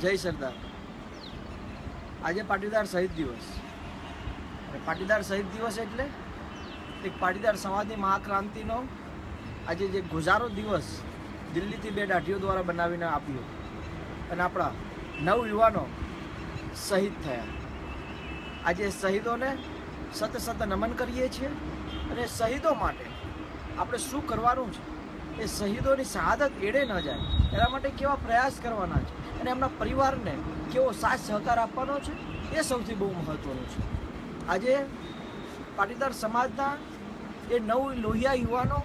જય સરદાર. આજે પાટીદાર શહીદ દિવસ. પાટીદાર શહીદ દિવસ એટલે એક પાટીદાર સમાજની મહાક્રાંતિનો આજે જે ગુજારો દિવસ દિલ્હીથી બે દાઢીઓ દ્વારા બનાવીને આપ્યો અને આપણા નવ યુવાનો શહીદ થયા. આજે શહીદોને સત સત નમન કરીએ છીએ અને શહીદો માટે આપણે શું કરવાનું છે, એ શહીદોની શહાદત એળે ન જાય એના માટે કેવા પ્રયાસ કરવાના છે અને એમના પરિવારને કેવો સાથ સહકાર આપવાનો છે, એ સૌથી બહુ મહત્ત્વનું છે. આજે પાટીદાર સમાજના એ નવ લોહિયા યુવાનો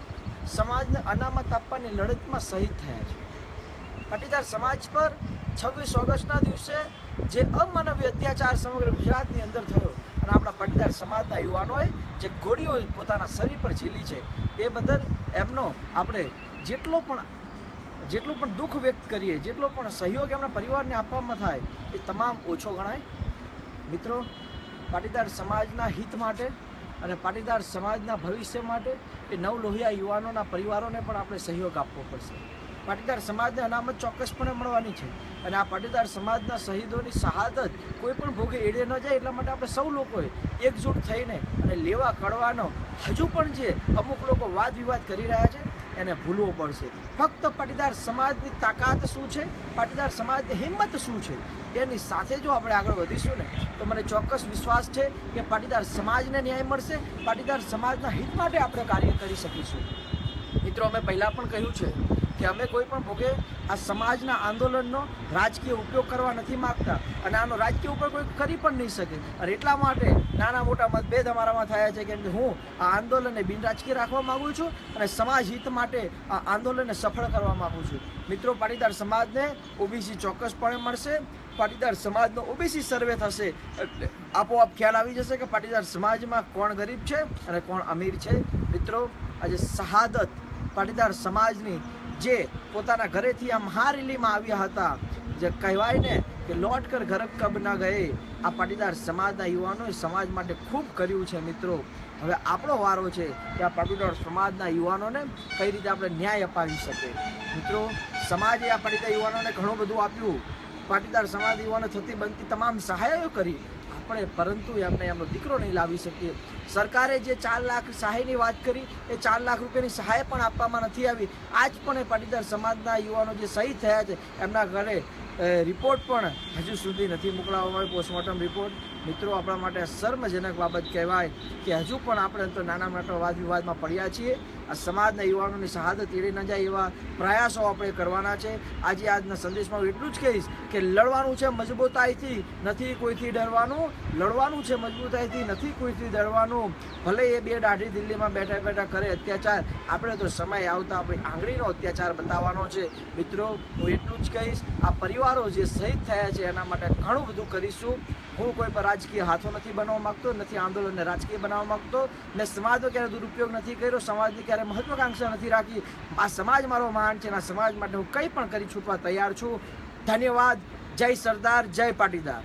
સમાજને અનામત આપવાની લડતમાં શહીદ થયા છે. પાટીદાર સમાજ પર 26 ઓગસ્ટના દિવસે જે અમાનવીય અત્યાચાર સમગ્ર ગુજરાતની અંદર થયો અને આપણા પાટીદાર સમાજના યુવાનોએ જે ગોળીઓ પોતાના શરીર પર ઝીલી છે, એ બદલ એમનો આપણે જેટલું પણ દુઃખ વ્યક્ત કરીએ, જેટલો પણ સહયોગ એમના પરિવારને આપવામાં થાય એ તમામ ઓછો ગણાય. મિત્રો, પાટીદાર સમાજના હિત માટે અને પાટીદાર સમાજના ભવિષ્ય માટે એ નવ લોહિયા યુવાનોના પરિવારોને પણ આપણે સહયોગ આપવો પડશે. પાટીદાર સમાજને અનામત ચોક્કસપણે મળવાની છે અને આ પાટીદાર સમાજના શહીદોની શહાદત કોઈ પણ ભોગે એળે ન જાય એટલા માટે આપણે સૌ લોકોએ એકજૂટ થઈને અને લેવા કળવાનો હજુ પણ જે અમુક લોકો વાદ વિવાદ કરી રહ્યા છે એને ભૂલવો પડશે. ફક્ત પાટીદાર સમાજની તાકાત શું છે, પાટીદાર સમાજની હિંમત શું છે, એની સાથે જો આપણે આગળ વધીશું ને તો મને ચોક્કસ વિશ્વાસ છે કે પાટીદાર સમાજને ન્યાય મળશે, પાટીદાર સમાજના હિત માટે આપણે કાર્ય કરી શકીશું. મિત્રો, અમે પહેલાં પણ કહ્યું છે કે અમે કોઈ પણ ભોગે આ સમાજના આંદોલનનો રાજકીય ઉપયોગ કરવા નથી માગતા અને આનો રાજકીય ઉપર કોઈ કરી પણ નહીં શકે અને એટલા માટે નાના મોટા મતભેદ અમારામાં થયા છે કેમ કે હું આ આંદોલનને બિનરાજકીય રાખવા માગું છું અને સમાજ હિત માટે આ આંદોલનને સફળ કરવા માગું છું. મિત્રો, પાટીદાર સમાજને ઓબીસી ચોક્કસપણે મળશે. પાટીદાર સમાજનો ઓબીસી સર્વે થશે એટલે આપોઆપ ખ્યાલ આવી જશે કે પાટીદાર સમાજમાં કોણ ગરીબ છે અને કોણ અમીર છે. મિત્રો, આજે શહાદત પાટીદાર સમાજની જે પોતાના ઘરેથી આ મહારેલીમાં આવ્યા હતા, જે કહેવાય ને કે લौट कर घर कब ના ગયે, આ પાટીદાર સમાજના યુવાનોએ સમાજ માટે ખૂબ કર્યું છે. મિત્રો, હવે આપણો વારો છે કે આ પાટીદાર સમાજના યુવાનોને કઈ રીતે આપણે ન્યાય અપાવી શકીએ. મિત્રો, સમાજે આ પાટીદાર યુવાનોને ઘણું બધું આપ્યું, પાટીદાર સમાજ યુવાનો થતી બનતી તમામ સહાયો કરી આપણે, પરંતુ એમને એમનો દીકરો નહીં લાવી શકીએ. સરકારે જે 4 લાખ સહાયની વાત કરી એ 4 લાખ રૂપિયાની સહાય પણ આપવામાં નથી આવી. આજ પણ એ પાટીદાર સમાજના યુવાનો જે શહીદ થયા છે એમના ઘરે રિપોર્ટ પણ હજુ સુધી નથી મોકલાવવામાં આવ્યો, પોસ્ટમોર્ટમ રિપોર્ટ. મિત્રો, આપણા માટે શર્મજનક બાબત કહેવાય કે હજુ પણ આપણે તો નાના મોટા વાદ વિવાદમાં પડ્યા છીએ. આ સમાજના યુવાનોની શહાદત એળી ન જાય એવા પ્રયાસો આપણે કરવાના છે. આજના સંદેશમાં હું એટલું જ કહીશ કે લડવાનું છે મજબૂતાઈથી, નથી કોઈથી ડરવાનું. લડવાનું છે મજબૂતાઈથી, નથી કોઈથી ડરવાનું. ભલે એ બે દાઢી દિલ્હીમાં બેઠા બેઠા કરે અત્યાચાર, આપણે તો સમય આવતા આપણી આંગળીનો અત્યાચાર બતાવવાનો છે. મિત્રો, હું એટલું જ કહીશ, આ પરિવારો જે શહીદ થયા છે એના માટે ઘણું બધું કરીશું. હું કોઈ પર રાજકીય હાથો નથી બનાવવા માગતો, નથી આંદોલનને રાજકીય બનાવવા માગતો, મેં સમાજનો ક્યારે દુરુપયોગ નથી કર્યો, સમાજની ક્યારે મહત્વાકાંક્ષા નથી રાખી. આ સમાજ મારો મહાન છે અને આ સમાજ માટે હું કંઈ પણ કરી છૂટવા તૈયાર છું. ધન્યવાદ. જય સરદાર, જય પાટીદાર.